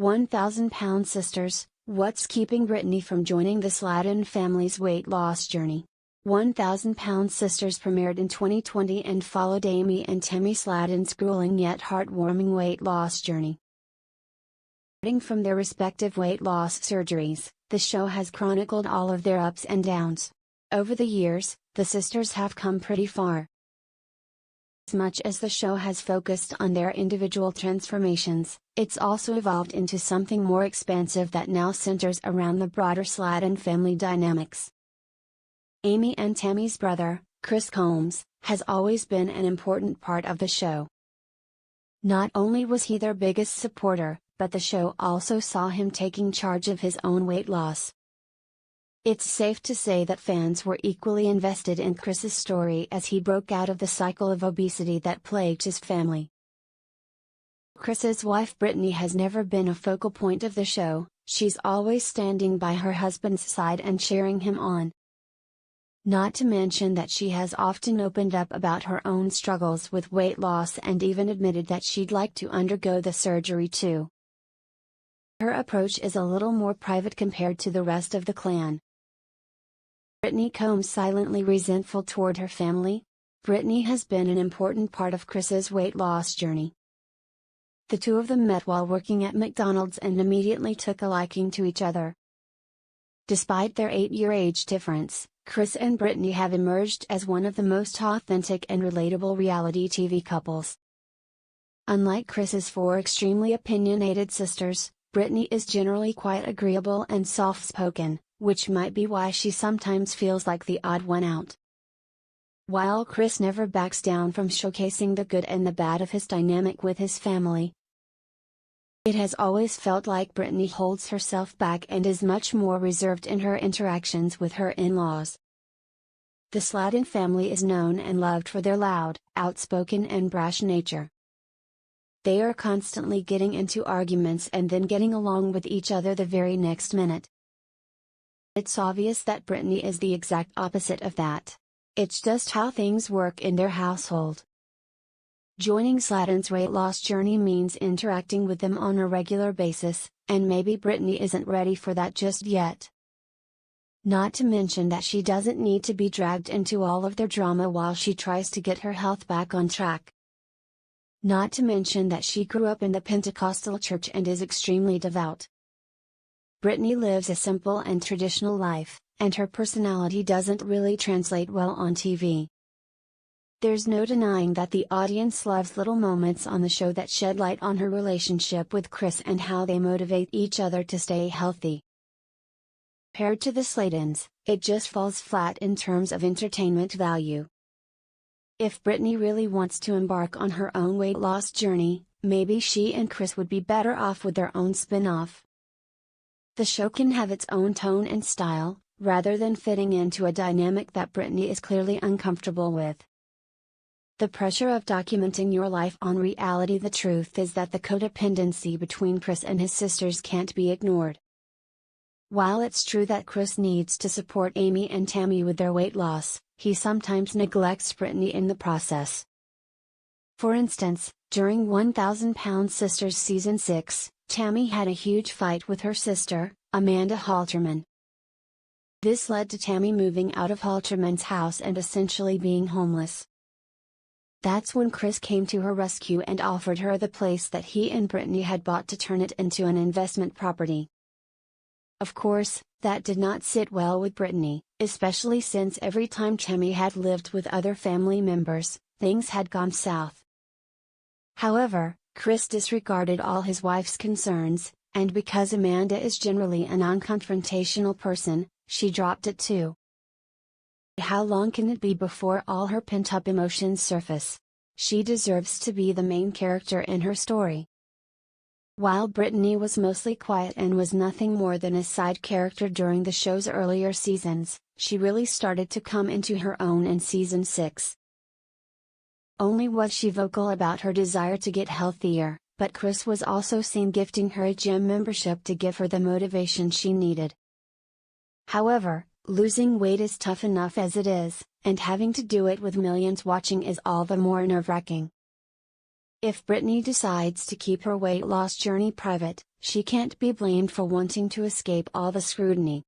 1,000-pound sisters, what's keeping Brittany from joining the Slaton family's weight loss journey? 1,000-pound sisters premiered in 2020 and followed Amy and Tammy Slaton's grueling yet heartwarming weight loss journey. Starting from their respective weight loss surgeries, the show has chronicled all of their ups and downs. Over the years, the sisters have come pretty far. As much as the show has focused on their individual transformations, it's also evolved into something more expansive that now centers around the broader Slaton family dynamics. Amy and Tammy's brother, Chris Combs, has always been an important part of the show. Not only was he their biggest supporter, but the show also saw him taking charge of his own weight loss. It's safe to say that fans were equally invested in Chris's story as he broke out of the cycle of obesity that plagued his family. Chris's wife Brittany has never been a focal point of the show, she's always standing by her husband's side and cheering him on. Not to mention that she has often opened up about her own struggles with weight loss and even admitted that she'd like to undergo the surgery too. Her approach is a little more private compared to the rest of the clan. Brittany Combs silently resentful toward her family? Brittany has been an important part of Chris's weight loss journey. The two of them met while working at McDonald's and immediately took a liking to each other. Despite their 8-year age difference, Chris and Brittany have emerged as one of the most authentic and relatable reality TV couples. Unlike Chris's 4 extremely opinionated sisters, Brittany is generally quite agreeable and soft-spoken, which might be why she sometimes feels like the odd one out. While Chris never backs down from showcasing the good and the bad of his dynamic with his family, it has always felt like Brittany holds herself back and is much more reserved in her interactions with her in-laws. The Slaton family is known and loved for their loud, outspoken and brash nature. They are constantly getting into arguments and then getting along with each other the very next minute. It's obvious that Brittany is the exact opposite of that. It's just how things work in their household. Joining Slaton's weight loss journey means interacting with them on a regular basis, and maybe Brittany isn't ready for that just yet. Not to mention that she doesn't need to be dragged into all of their drama while she tries to get her health back on track. Not to mention that she grew up in the Pentecostal church and is extremely devout. Brittany lives a simple and traditional life, and her personality doesn't really translate well on TV. There's no denying that the audience loves little moments on the show that shed light on her relationship with Chris and how they motivate each other to stay healthy. Compared to the Slatons, it just falls flat in terms of entertainment value. If Brittany really wants to embark on her own weight loss journey, maybe she and Chris would be better off with their own spin-off. The show can have its own tone and style, rather than fitting into a dynamic that Brittany is clearly uncomfortable with. The pressure of documenting your life on reality. The truth is that the codependency between Chris and his sisters can't be ignored. While it's true that Chris needs to support Amy and Tammy with their weight loss, he sometimes neglects Brittany in the process. For instance, during 1,000-Pound Sisters Season 6, Tammy had a huge fight with her sister, Amanda Halterman. This led to Tammy moving out of Halterman's house and essentially being homeless. That's when Chris came to her rescue and offered her the place that he and Brittany had bought to turn it into an investment property. Of course, that did not sit well with Brittany, especially since every time Tammy had lived with other family members, things had gone south. However, Chris disregarded all his wife's concerns, and because Amanda is generally a non-confrontational person, she dropped it too. How long can it be before all her pent-up emotions surface? She deserves to be the main character in her story. While Brittany was mostly quiet and was nothing more than a side character during the show's earlier seasons, she really started to come into her own in Season 6. Only was she vocal about her desire to get healthier, but Chris was also seen gifting her a gym membership to give her the motivation she needed. However, losing weight is tough enough as it is, and having to do it with millions watching is all the more nerve-wracking. If Brittany decides to keep her weight loss journey private, she can't be blamed for wanting to escape all the scrutiny.